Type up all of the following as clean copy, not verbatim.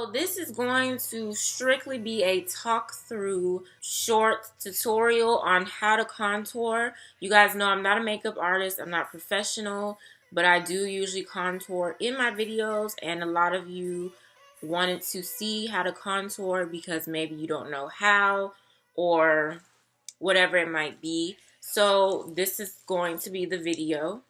So this is going to strictly be a talk through short tutorial on how to contour. You guys know I'm not a makeup artist, I'm not professional, but I do usually contour in my videos, and a lot of you wanted to see how to contour because maybe you don't know how or whatever it might be. So this is going to be the video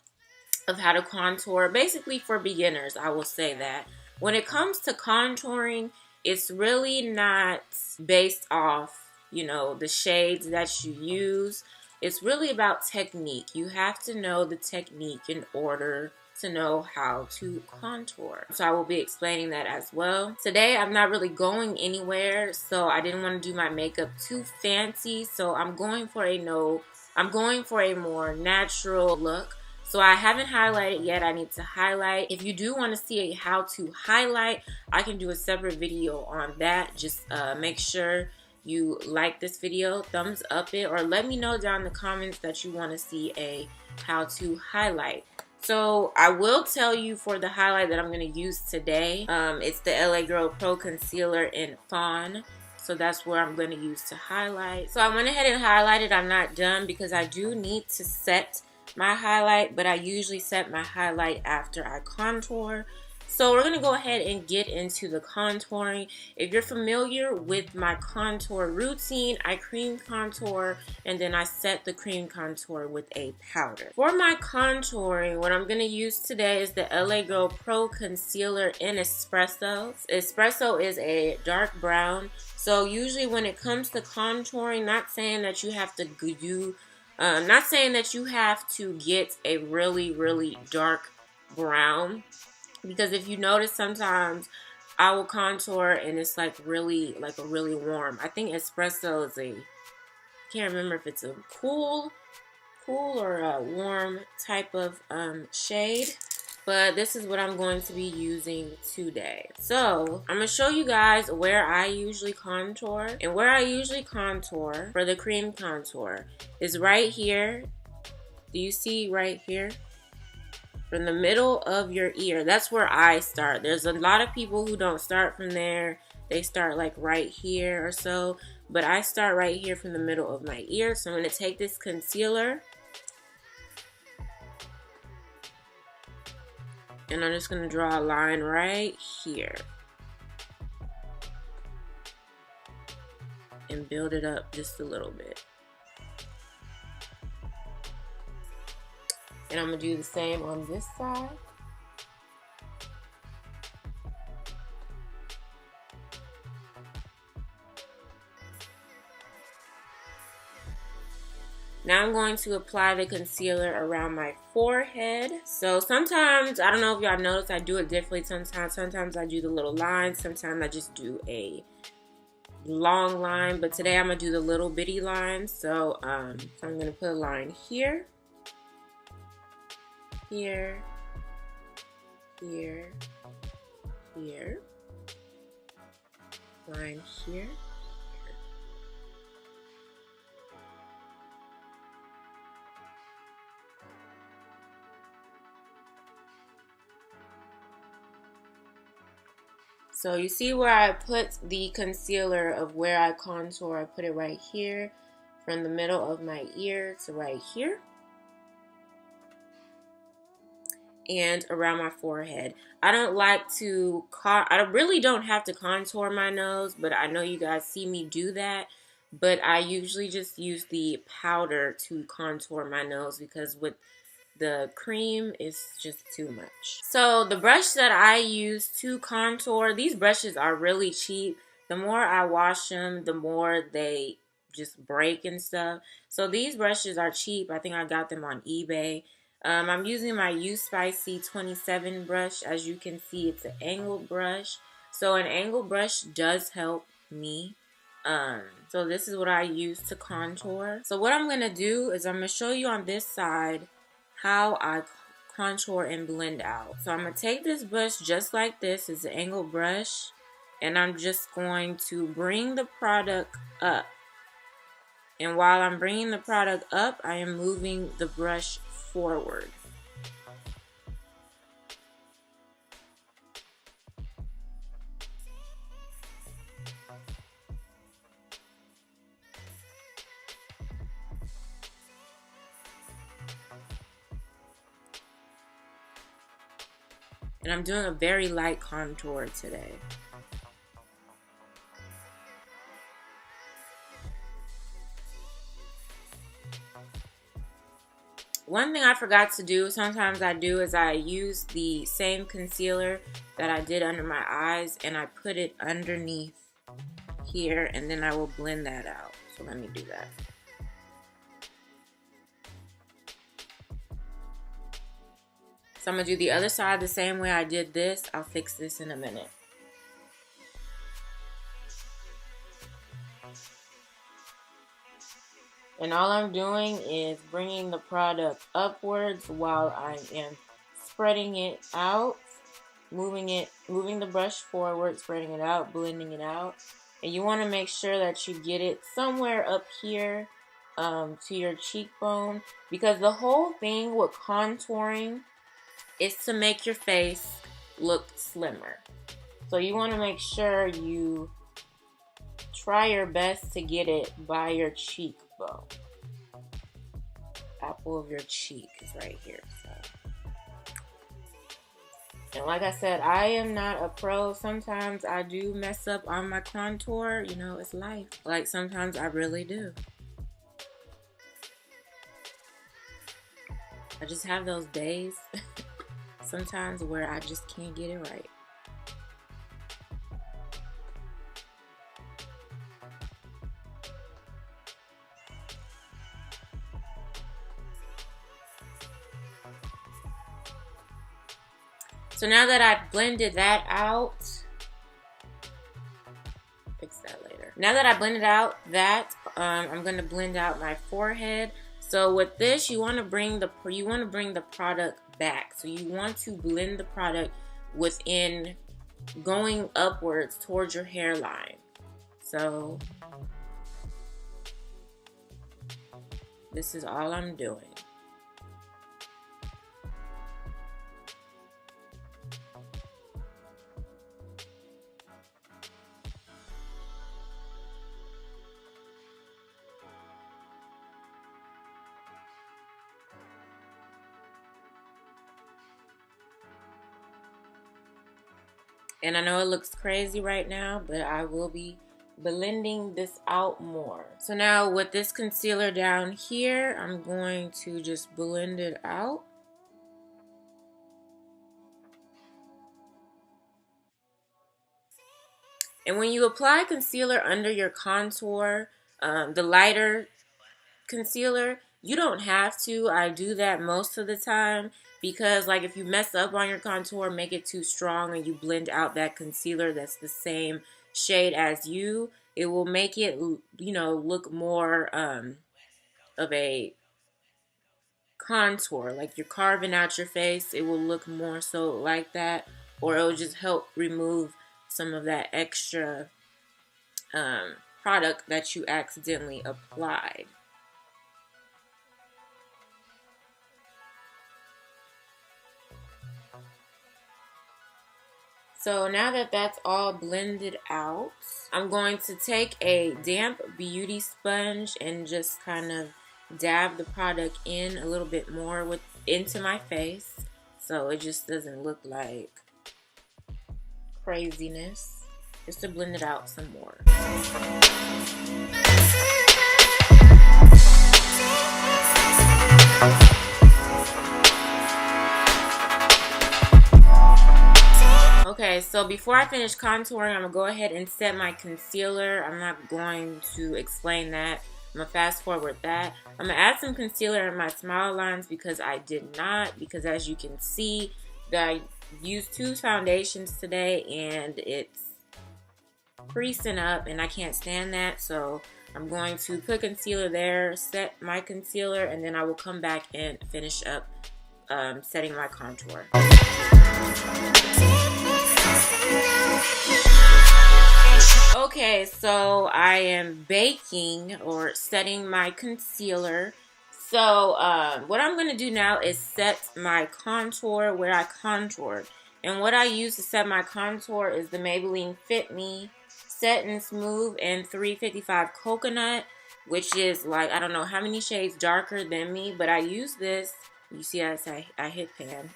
of how to contour, basically for beginners, I will say that. When it comes to contouring, it's really not based off, the shades that you use. It's really about technique. You have to know the technique in order to know how to contour. So I will be explaining that as well. Today, I'm not really going anywhere, so I didn't want to do my makeup too fancy. So I'm going for a more natural look. So I haven't highlighted yet. I need to highlight. If you do want to see a how to highlight, I can do a separate video on that. Just make sure you like this video, thumbs up it, or let me know down in the comments that you want to see a how to highlight. So I will tell you for the highlight that I'm going to use today, it's the LA Girl Pro Concealer in Fawn. So that's where I'm going to use to highlight. So I went ahead and highlighted. I'm not done because I do need to set my highlight, but I usually set my highlight after I contour. So we're going to go ahead and get into the contouring. If you're familiar with my contour routine, I cream contour and then I set the cream contour with a powder. For my contouring, what I'm going to use today is the LA Girl Pro Concealer in Espresso. Espresso is a dark brown. So usually when it comes to contouring, not saying that you have to get a really, really dark brown, because if you notice, sometimes I will contour and it's like a really warm. I think Espresso is can't remember if it's a cool or a warm type of shade. But this is what I'm going to be using today. So I'm going to show you guys where I usually contour. And where I usually contour for the cream contour is right here. Do you see right here? From the middle of your ear. That's where I start. There's a lot of people who don't start from there. They start like right here or so. But I start right here from the middle of my ear. So I'm going to take this concealer. And I'm just going to draw a line right here. And build it up just a little bit. And I'm going to do the same on this side. Now I'm going to apply the concealer around my forehead. So sometimes, I don't know if y'all notice, I do it differently sometimes. Sometimes I do the little line. Sometimes I just do a long line. But today I'm going to do the little bitty line. So I'm going to put a line here. Here. Here. Here. Line here. So you see where I put the concealer of where I contour, I put it right here from the middle of my ear to right here and around my forehead. I really don't have to contour my nose, but I know you guys see me do that. But I usually just use the powder to contour my nose because with the cream is just too much. So the brush that I use to contour, these brushes are really cheap. The more I wash them, the more they just break and stuff. So these brushes are cheap. I think I got them on eBay. I'm using my USpicy 27 brush. As you can see, it's an angled brush. So an angled brush does help me. So this is what I use to contour. So what I'm going to do is I'm going to show you on this side how I contour and blend out. So I'm going to take this brush just like this. It's an angled brush. And I'm just going to bring the product up. And while I'm bringing the product up, I am moving the brush forward. And I'm doing a very light contour today. One thing I forgot to do, sometimes I do, is I use the same concealer that I did under my eyes and I put it underneath here, and then I will blend that out. So let me do that. So I'm going to do the other side the same way I did this. I'll fix this in a minute. And all I'm doing is bringing the product upwards while I am spreading it out, moving the brush forward, spreading it out, blending it out. And you want to make sure that you get it somewhere up here to your cheekbone, because the whole thing with contouring is to make your face look slimmer. So you want to make sure you try your best to get it by your cheekbone. Apple of your cheek is right here. So. And like I said, I am not a pro. Sometimes I do mess up on my contour. You know, it's life. Like sometimes I really do. I just have those days sometimes where I just can't get it right. So now that I've blended that out, fix that later. Now that I blended out that, I'm gonna blend out my forehead. So with this, you want to bring the product back. So you want to blend the product within, going upwards towards your hairline. So this is all I'm doing. And I know it looks crazy right now, but I will be blending this out more. So now with this concealer down here, I'm going to just blend it out. And when you apply concealer under your contour, the lighter concealer, you don't have to. I do that most of the time because, like, if you mess up on your contour, make it too strong, and you blend out that concealer that's the same shade as you, it will make it, you know, look more of a contour. Like you're carving out your face, it will look more so like that, or it will just help remove some of that extra product that you accidentally applied. So now that that's all blended out, I'm going to take a damp beauty sponge and just kind of dab the product in a little bit more into my face, so it just doesn't look like craziness. Just to blend it out some more. Okay, so before I finish contouring, I'm going to go ahead and set my concealer. I'm not going to explain that. I'm going to fast forward that. I'm going to add some concealer in my smile lines because I did not. Because as you can see, I used two foundations today and it's creasing up and I can't stand that. So I'm going to put concealer there, set my concealer, and then I will come back and finish up setting my contour. Okay, so I am baking or setting my concealer. So what I'm going to do now is set my contour where I contoured. And what I use to set my contour is the Maybelline Fit Me Set and Smooth in 355 Coconut, which is like, I don't know how many shades darker than me, but I use this. You see, I hit pan.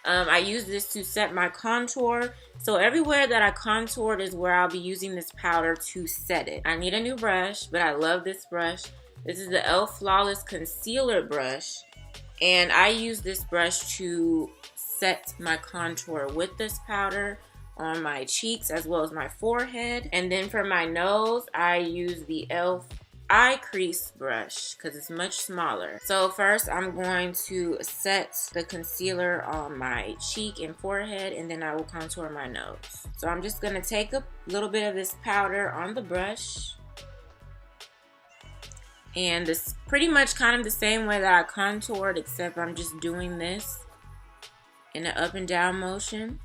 I use this to set my contour. So everywhere that I contoured is where I'll be using this powder to set it. I need a new brush, but I love this brush. This is the e.l.f. Flawless Concealer brush. And I use this brush to set my contour with this powder on my cheeks as well as my forehead. And then for my nose, I use the e.l.f. eye crease brush because it's much smaller. So first I'm going to set the concealer on my cheek and forehead, and then I will contour my nose. So I'm just going to take a little bit of this powder on the brush, and it's pretty much kind of the same way that I contoured, except I'm just doing this in an up and down motion.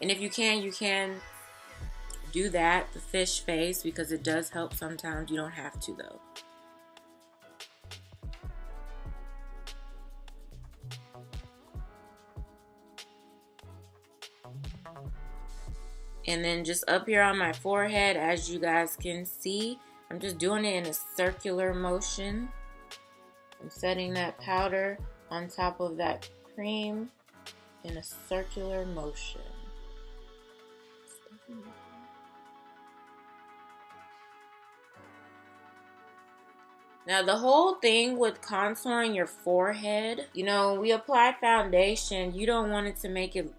And if you can do that, the fish face, because it does help sometimes. You don't have to though. And then just up here on my forehead, as you guys can see, I'm just doing it in a circular motion. I'm setting that powder on top of that cream in a circular motion. Now the whole thing with contouring your forehead, you know, we apply foundation, you don't want it to make it,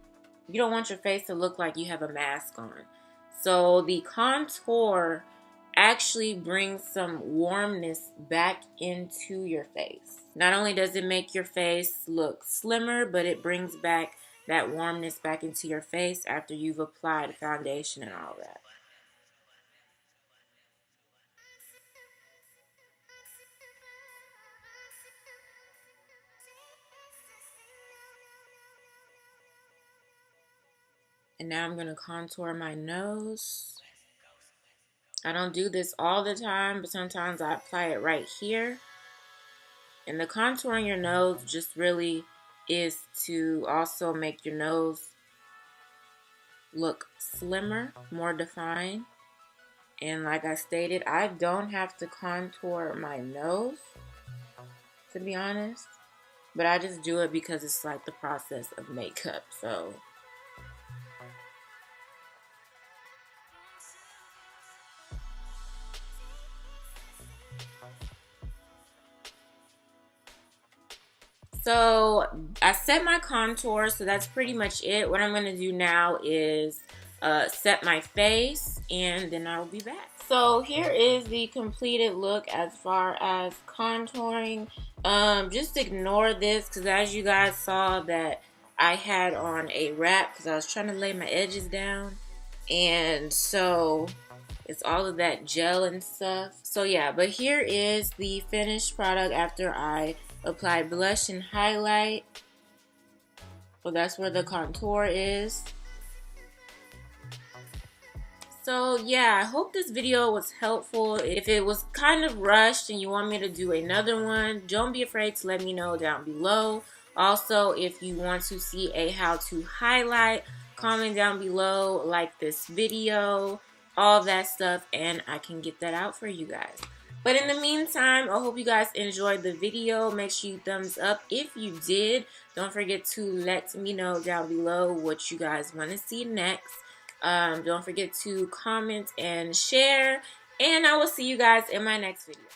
you don't want your face to look like you have a mask on. So the contour actually brings some warmness back into your face. Not only does it make your face look slimmer, but it brings back that warmness back into your face after you've applied foundation and all that. And now I'm going to contour my nose. I don't do this all the time, but sometimes I apply it right here. And the contouring your nose just really is to also make your nose look slimmer, more defined. And like I stated, I don't have to contour my nose, to be honest. But I just do it because it's like the process of makeup, so... So I set my contour, so that's pretty much it. What I'm going to do now is set my face, and then I will be back. So here is the completed look as far as contouring. Just ignore this because as you guys saw that I had on a wrap because I was trying to lay my edges down. And so it's all of that gel and stuff. So yeah, but here is the finished product after I applied blush and highlight. So that's where the contour is. So yeah, I hope this video was helpful. If it was kind of rushed and you want me to do another one, don't be afraid to let me know down below. Also, if you want to see a how to highlight, comment down below, like this video, all that stuff, and I can get that out for you guys. But in the meantime, I hope you guys enjoyed the video. Make sure you thumbs up if you did. Don't forget to let me know down below what you guys want to see next. Don't forget to comment and share. And I will see you guys in my next video.